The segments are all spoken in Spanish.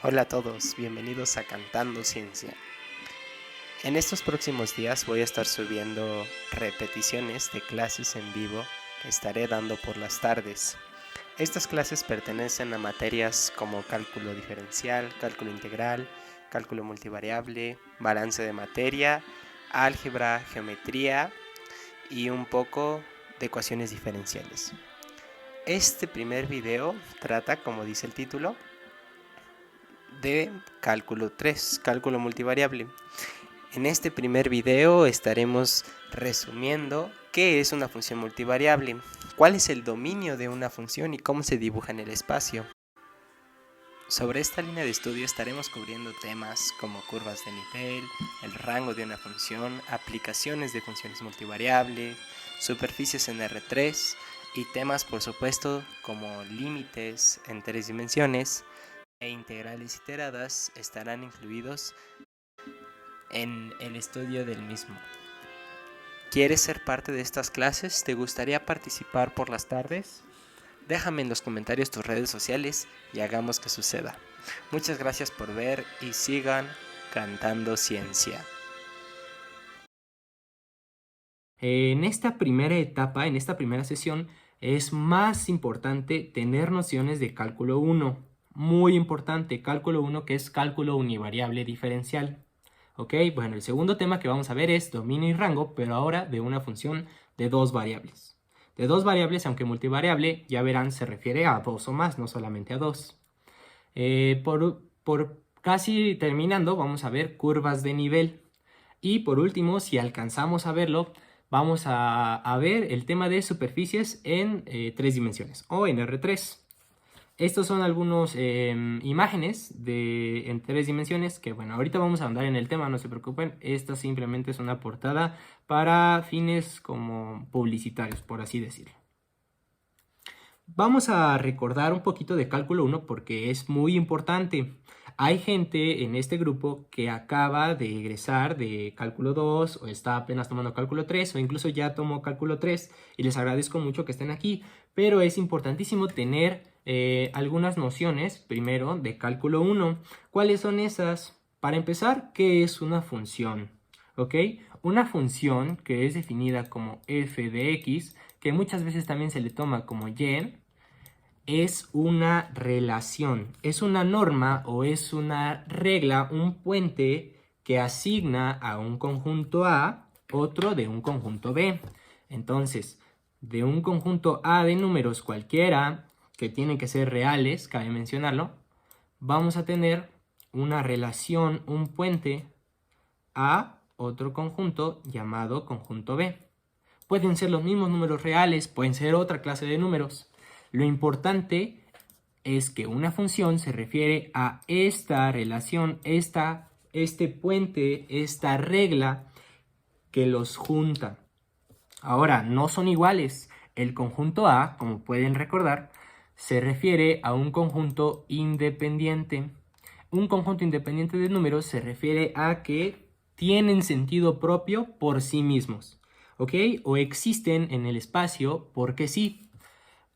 Hola a todos, bienvenidos a Cantando Ciencia. En estos próximos días voy a estar subiendo repeticiones de clases en vivo que estaré dando por las tardes. Estas clases pertenecen a materias como cálculo diferencial, cálculo integral, cálculo multivariable, balance de materia, álgebra, geometría y un poco de ecuaciones diferenciales. Este primer video trata, como dice el título, de cálculo 3, cálculo multivariable. En este primer video estaremos resumiendo qué es una función multivariable, cuál es el dominio de una función y cómo se dibuja en el espacio. Sobre esta línea de estudio estaremos cubriendo temas como curvas de nivel, el rango de una función, aplicaciones de funciones multivariables, superficies en R3 y temas por supuesto como límites en 3 dimensiones e integrales iteradas estarán incluidos en el estudio del mismo. ¿Quieres ser parte de estas clases? ¿Te gustaría participar por las tardes? Déjame en los comentarios tus redes sociales y hagamos que suceda. Muchas gracias por ver y sigan cantando ciencia. En esta primera etapa, en esta primera sesión, es más importante tener nociones de cálculo 1. Muy importante, cálculo 1 que es cálculo univariable diferencial. Ok, bueno, el segundo tema que vamos a ver es dominio y rango, pero ahora de una función de dos variables. De dos variables, aunque multivariable, ya verán, se refiere a dos o más, no solamente a dos. Por casi terminando, vamos a ver curvas de nivel. Y por último, si alcanzamos a verlo, vamos a ver el tema de superficies en 3 dimensiones o en R3. Estos son algunos imágenes en 3 dimensiones que, bueno, ahorita vamos a andar en el tema, no se preocupen. Esta simplemente es una portada para fines como publicitarios, por así decirlo. Vamos a recordar un poquito de cálculo 1 porque es muy importante. Hay gente en este grupo que acaba de egresar de cálculo 2 o está apenas tomando cálculo 3 o incluso ya tomó cálculo 3 y les agradezco mucho que estén aquí, pero es importantísimo tener algunas nociones primero de cálculo 1. ¿Cuáles son esas? Para empezar, ¿qué es una función? ¿Ok? Una función que es definida como f de x, que muchas veces también se le toma como y, es una relación, es una norma o es una regla, un puente que asigna a un conjunto A otro de un conjunto B. Entonces, de un conjunto A de números cualquiera, que tienen que ser reales, cabe mencionarlo, vamos a tener una relación, un puente a otro conjunto llamado conjunto B. Pueden ser los mismos números reales, pueden ser otra clase de números. Lo importante es que una función se refiere a esta relación, este puente, esta regla que los junta. Ahora, no son iguales. El conjunto A, como pueden recordar, se refiere a un conjunto independiente. Un conjunto independiente de números se refiere a que tienen sentido propio por sí mismos, ¿ok? O existen en el espacio porque sí.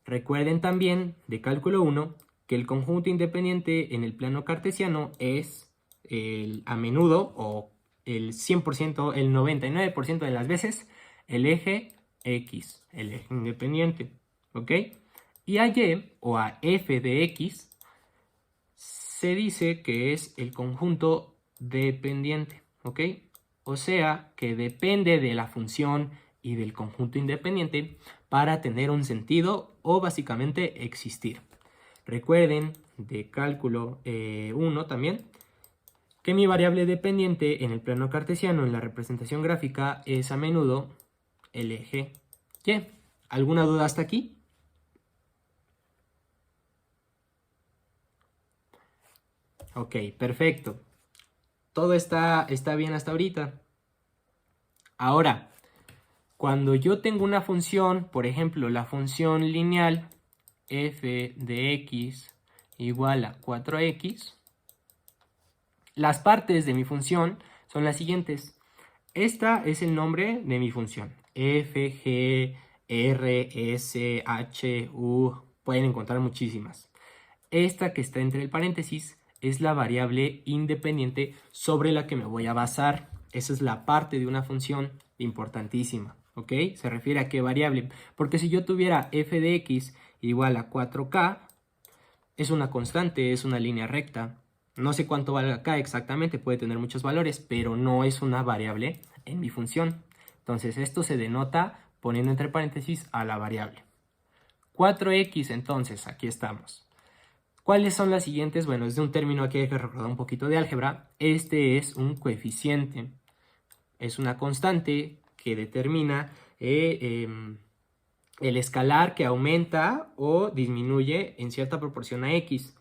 Recuerden también de cálculo 1 que el conjunto independiente en el plano cartesiano es a menudo o el 100%, el 99% de las veces el eje X, el eje independiente, ¿ok? Y a Y o a f de X se dice que es el conjunto dependiente, ¿ok? O sea, que depende de la función y del conjunto independiente para tener un sentido o básicamente existir. Recuerden de cálculo 1 también que mi variable dependiente en el plano cartesiano en la representación gráfica es a menudo el eje Y. ¿Alguna duda hasta aquí? Ok, perfecto. Todo está bien hasta ahorita. Ahora, cuando yo tengo una función, por ejemplo, la función lineal f de x igual a 4x, las partes de mi función son las siguientes. Esta es el nombre de mi función. F, G, R, S, H, U. Pueden encontrar muchísimas. Esta que está entre el paréntesis es la variable independiente sobre la que me voy a basar. Esa es la parte de una función importantísima, ¿ok? Se refiere a qué variable. Porque si yo tuviera f de x igual a 4k, es una constante, es una línea recta. No sé cuánto valga k exactamente, puede tener muchos valores, pero no es una variable en mi función. Entonces esto se denota poniendo entre paréntesis a la variable. 4x, entonces, aquí estamos. ¿Cuáles son las siguientes? Bueno, es de un término aquí hay que recordar un poquito de álgebra. Este es un coeficiente. Es una constante que determina el escalar que aumenta o disminuye en cierta proporción a x.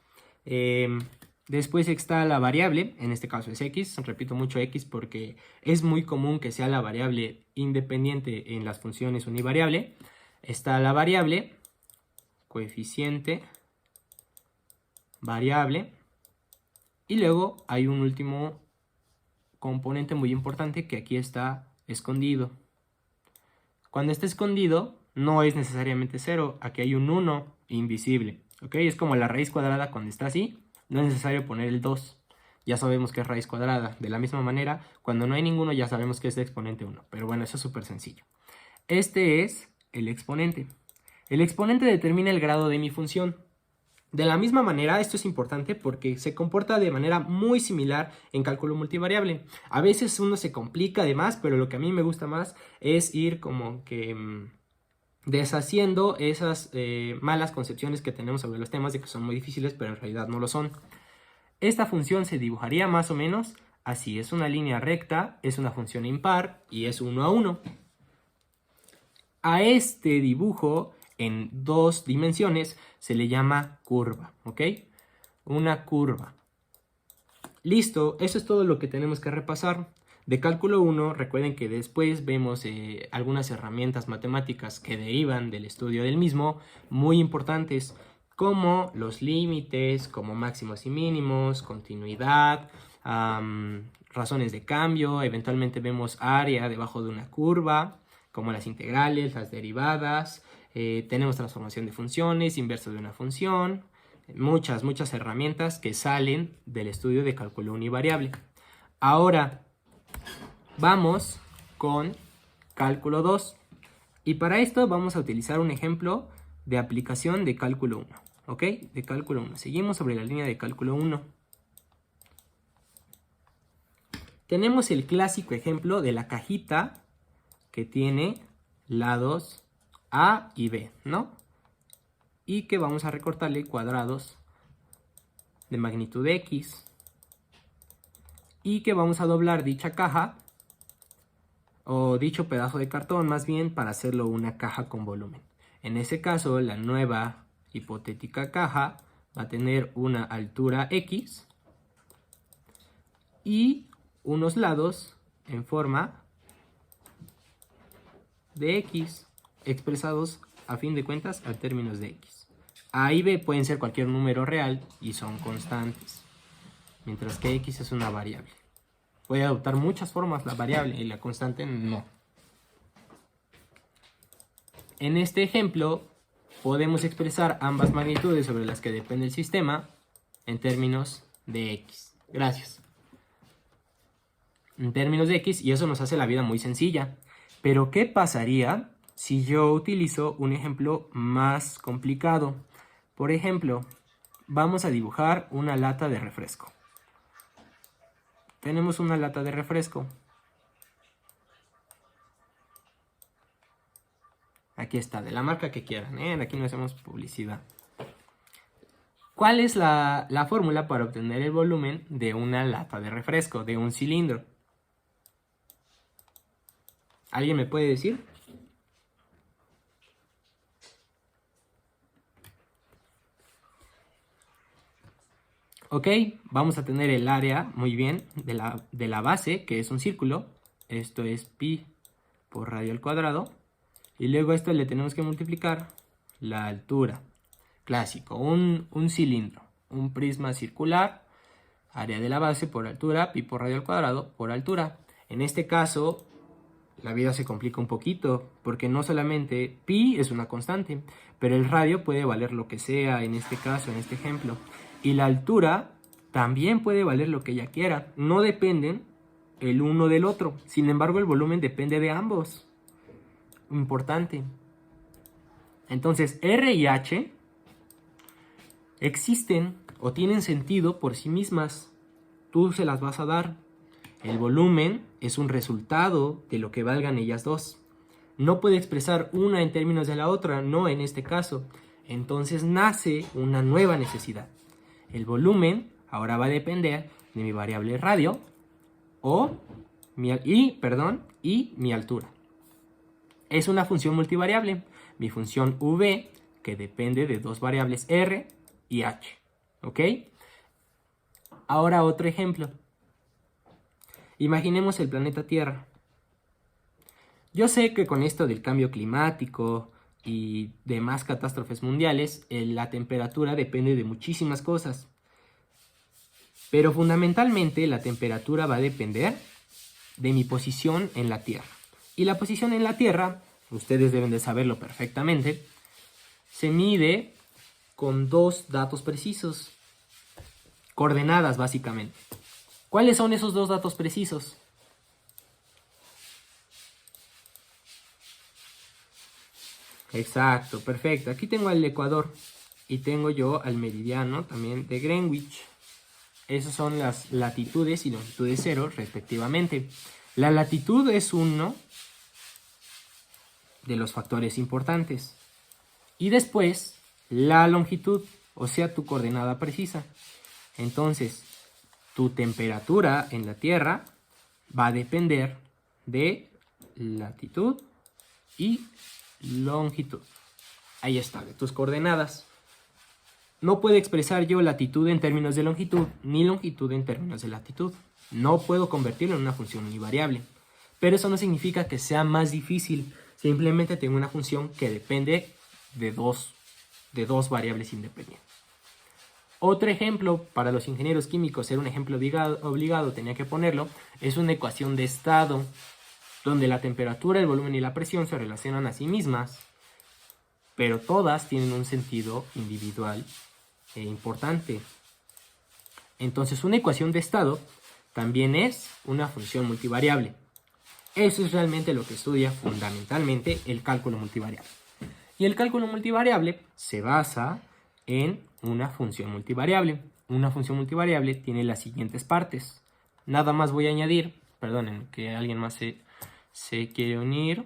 Después está la variable, en este caso es x, repito mucho x porque es muy común que sea la variable independiente en las funciones univariable. Está la variable, coeficiente, variable, y luego hay un último componente muy importante que aquí está escondido. Cuando está escondido no es necesariamente 0, aquí hay un 1 invisible, ¿ok? Es como la raíz cuadrada cuando está así, no es necesario poner el 2, ya sabemos que es raíz cuadrada. De la misma manera, cuando no hay ninguno ya sabemos que es el exponente 1, pero bueno, eso es súper sencillo. Este es el exponente. El exponente determina el grado de mi función. De la misma manera, esto es importante porque se comporta de manera muy similar en cálculo multivariable. A veces uno se complica además, pero lo que a mí me gusta más es ir como que deshaciendo esas malas concepciones que tenemos sobre los temas de que son muy difíciles, pero en realidad no lo son. Esta función se dibujaría más o menos así. Es una línea recta, es una función impar y es 1 a 1. A este dibujo en 2 dimensiones se le llama curva, ¿ok? Una curva. Listo, eso es todo lo que tenemos que repasar. De cálculo 1, recuerden que después vemos algunas herramientas matemáticas que derivan del estudio del mismo, muy importantes, como los límites, como máximos y mínimos, continuidad, razones de cambio, eventualmente vemos área debajo de una curva, como las integrales, las derivadas, tenemos transformación de funciones, inverso de una función, muchas herramientas que salen del estudio de cálculo univariable. Ahora vamos con cálculo 2 y para esto vamos a utilizar un ejemplo de aplicación de cálculo 1, ¿ok? De cálculo 1. Seguimos sobre la línea de cálculo 1. Tenemos el clásico ejemplo de la cajita que tiene lados A y B, ¿no? Y que vamos a recortarle cuadrados de magnitud X y que vamos a doblar dicha caja o dicho pedazo de cartón más bien para hacerlo una caja con volumen. En ese caso la nueva hipotética caja va a tener una altura X y unos lados en forma de X expresados a fin de cuentas a términos de X. A y B pueden ser cualquier número real y son constantes, mientras que X es una variable. Puede adoptar muchas formas la variable y la constante no. En este ejemplo podemos expresar ambas magnitudes sobre las que depende el sistema en términos de X. Gracias. En términos de X, y eso nos hace la vida muy sencilla. Pero ¿qué pasaría si yo utilizo un ejemplo más complicado? Por ejemplo, vamos a dibujar una lata de refresco. Tenemos una lata de refresco. Aquí está, de la marca que quieran, ¿eh? Aquí no hacemos publicidad. ¿Cuál es la fórmula para obtener el volumen de una lata de refresco, de un cilindro? ¿Alguien me puede decir? Ok, vamos a tener el área, muy bien, de la base, que es un círculo. Esto es pi por radio al cuadrado. Y luego a esto le tenemos que multiplicar la altura. Clásico, un cilindro, un prisma circular, área de la base por altura, pi por radio al cuadrado por altura. En este caso, la vida se complica un poquito, porque no solamente pi es una constante, pero el radio puede valer lo que sea en este caso, en este ejemplo. Y la altura también puede valer lo que ella quiera. No dependen el uno del otro. Sin embargo, el volumen depende de ambos. Importante. Entonces, R y H existen o tienen sentido por sí mismas. Tú se las vas a dar. El volumen es un resultado de lo que valgan ellas dos. No puede expresar una en términos de la otra, no en este caso. Entonces nace una nueva necesidad. El volumen ahora va a depender de mi variable radio y mi altura. Es una función multivariable. Mi función V, que depende de dos variables R y H. ¿Ok? Ahora otro ejemplo. Imaginemos el planeta Tierra. Yo sé que con esto del cambio climático y demás catástrofes mundiales, la temperatura depende de muchísimas cosas. Pero fundamentalmente la temperatura va a depender de mi posición en la Tierra. Y la posición en la Tierra, ustedes deben de saberlo perfectamente, se mide con dos datos precisos, coordenadas básicamente. ¿Cuáles son esos dos datos precisos? Exacto, perfecto. Aquí tengo al Ecuador y tengo yo al meridiano también de Greenwich. Esas son las latitudes y longitudes 0 respectivamente. La latitud es uno de los factores importantes. Y después la longitud, o sea, tu coordenada precisa. Entonces, tu temperatura en la Tierra va a depender de latitud y longitud. Ahí está, de tus coordenadas. No puedo expresar yo latitud en términos de longitud, ni longitud en términos de latitud. No puedo convertirlo en una función univariable. Pero eso no significa que sea más difícil. Simplemente tengo una función que depende de dos variables independientes. Otro ejemplo, para los ingenieros químicos, era un ejemplo obligado, tenía que ponerlo, es una ecuación de estado, donde la temperatura, el volumen y la presión se relacionan a sí mismas, pero todas tienen un sentido individual e importante. Entonces, una ecuación de estado también es una función multivariable. Eso es realmente lo que estudia fundamentalmente el cálculo multivariable. Y el cálculo multivariable se basa en una función multivariable. Una función multivariable tiene las siguientes partes. Nada más voy a añadir, perdonen, que alguien más se quiere unir.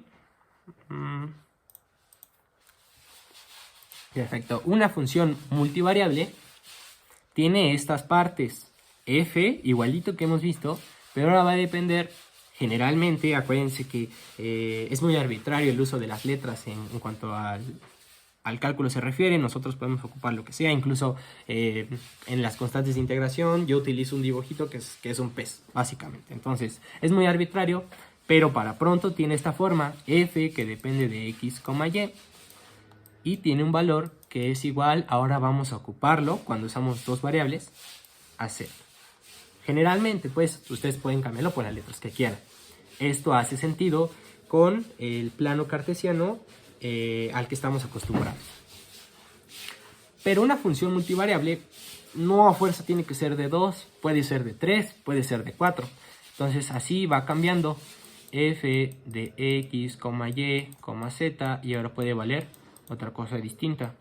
Perfecto. Una función multivariable tiene estas partes. F, igualito que hemos visto, pero ahora va a depender generalmente, acuérdense que es muy arbitrario el uso de las letras en cuanto al cálculo se refiere. Nosotros podemos ocupar lo que sea, incluso en las constantes de integración yo utilizo un dibujito que es un pez, básicamente. Entonces es muy arbitrario, pero para pronto tiene esta forma, f que depende de x, y tiene un valor que es igual, ahora vamos a ocuparlo cuando usamos dos variables, a 0. Generalmente, pues, ustedes pueden cambiarlo por las letras que quieran. Esto hace sentido con el plano cartesiano al que estamos acostumbrados. Pero una función multivariable no a fuerza tiene que ser de 2, puede ser de 3, puede ser de 4. Entonces así va cambiando f de x, y, z, y ahora puede valer otra cosa distinta.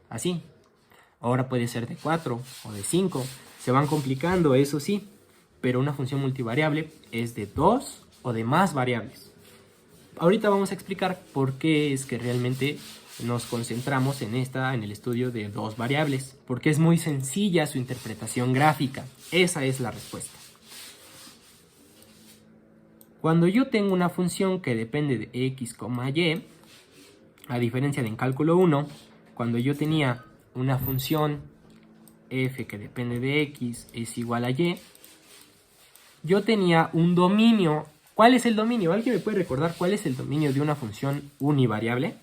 Así. Ahora puede ser de 4 o de 5. Se van complicando, eso sí, pero una función multivariable es de 2 o de más variables. Ahorita vamos a explicar por qué es que realmente nos concentramos en el estudio de dos variables, porque es muy sencilla su interpretación gráfica. Esa es la respuesta. Cuando yo tengo una función que depende de x, y, a diferencia de en cálculo 1, cuando yo tenía una función f que depende de x es igual a y, yo tenía un dominio. ¿Cuál es el dominio? ¿Alguien me puede recordar cuál es el dominio de una función univariable?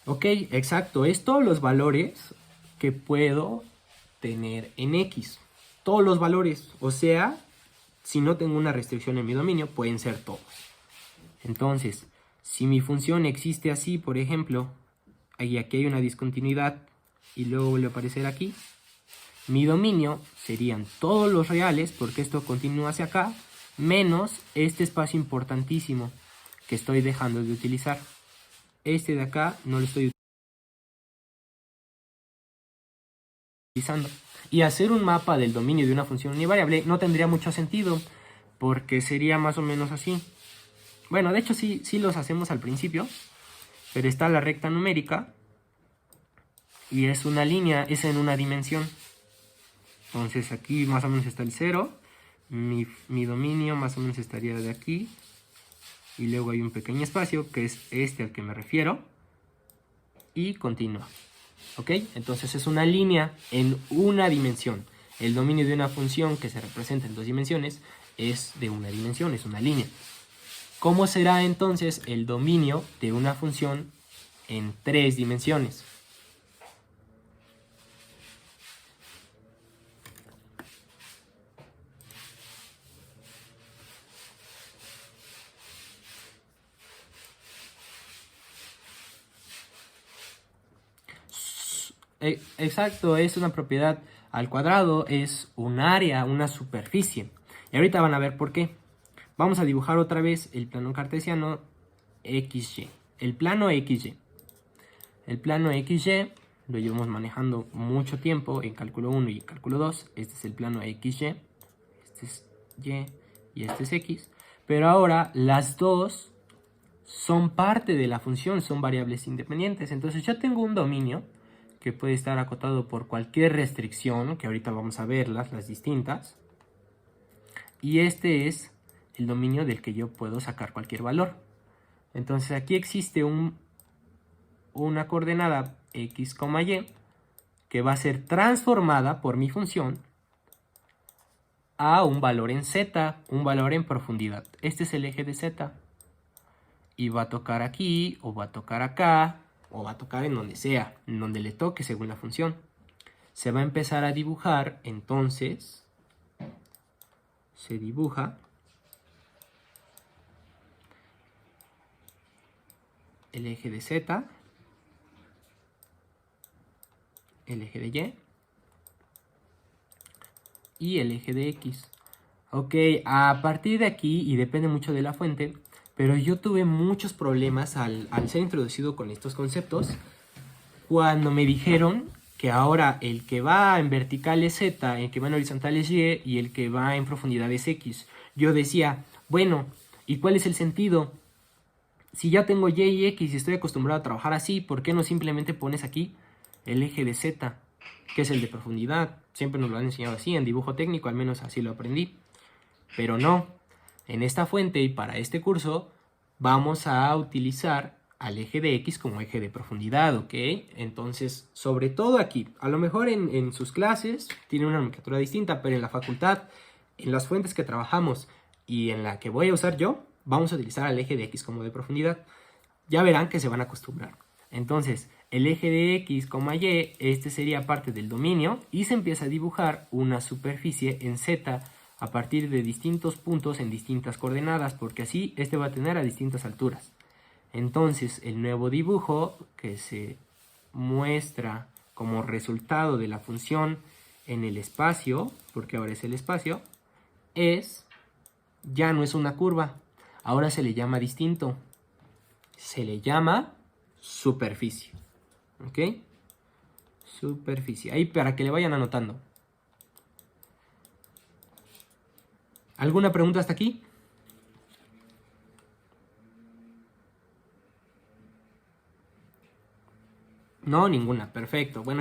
Ok, exacto. Es todos los valores que puedo tener en x. Todos los valores. O sea, si no tengo una restricción en mi dominio, pueden ser todos. Entonces, si mi función existe así, por ejemplo, y aquí hay una discontinuidad y luego vuelve a aparecer aquí, mi dominio serían todos los reales, porque esto continúa hacia acá, menos este espacio importantísimo que estoy dejando de utilizar. Este de acá no lo estoy utilizando. Y hacer un mapa del dominio de una función univariable no tendría mucho sentido, porque sería más o menos así. Bueno, de hecho sí los hacemos al principio, pero está la recta numérica y es una línea, es en una dimensión. Entonces aquí más o menos está el 0, mi dominio más o menos estaría de aquí, y luego hay un pequeño espacio que es este al que me refiero, y continúa. ¿Ok? Entonces es una línea en una dimensión. El dominio de una función que se representa en 2 dimensiones es de una dimensión, es una línea. ¿Cómo será entonces el dominio de una función en 3 dimensiones? Exacto, es una propiedad al cuadrado, es un área, una superficie. Y ahorita van a ver por qué. Vamos a dibujar otra vez el plano cartesiano XY. El plano XY. El plano XY lo llevamos manejando mucho tiempo en cálculo 1 y cálculo 2. Este es el plano XY. Este es Y y este es X. Pero ahora las dos son parte de la función, son variables independientes. Entonces yo tengo un dominio que puede estar acotado por cualquier restricción, que ahorita vamos a verlas, las distintas. Y este es el dominio del que yo puedo sacar cualquier valor. Entonces aquí existe una coordenada x, y que va a ser transformada por mi función a un valor en z, un valor en profundidad. Este es el eje de z. Y va a tocar aquí, o va a tocar acá, o va a tocar en donde sea, en donde le toque según la función. Se va a empezar a dibujar, entonces, se dibuja el eje de z, el eje de y el eje de x. Ok, a partir de aquí, y depende mucho de la fuente, pero yo tuve muchos problemas al ser introducido con estos conceptos, cuando me dijeron que ahora el que va en vertical es z, el que va en horizontal es y, y el que va en profundidad es x. Yo decía, bueno, ¿y cuál es el sentido? Si ya tengo y y x y estoy acostumbrado a trabajar así, ¿por qué no simplemente pones aquí el eje de z, que es el de profundidad? Siempre nos lo han enseñado así, en dibujo técnico, al menos así lo aprendí. Pero no, en esta fuente y para este curso vamos a utilizar al eje de x como eje de profundidad, ¿ok? Entonces, sobre todo aquí, a lo mejor en sus clases tiene una nomenclatura distinta, pero en la facultad, en las fuentes que trabajamos y en la que voy a usar yo, vamos a utilizar al eje de x como de profundidad. Ya verán que se van a acostumbrar. Entonces, el eje de x, y, este sería parte del dominio y se empieza a dibujar una superficie en z a partir de distintos puntos en distintas coordenadas, porque así este va a tener a distintas alturas. Entonces, el nuevo dibujo que se muestra como resultado de la función en el espacio, porque ahora es el espacio, ya no es una curva, ahora se le llama distinto. Se le llama superficie. ¿Ok? Superficie. Ahí para que le vayan anotando. ¿Alguna pregunta hasta aquí? No, ninguna. Perfecto. Bueno.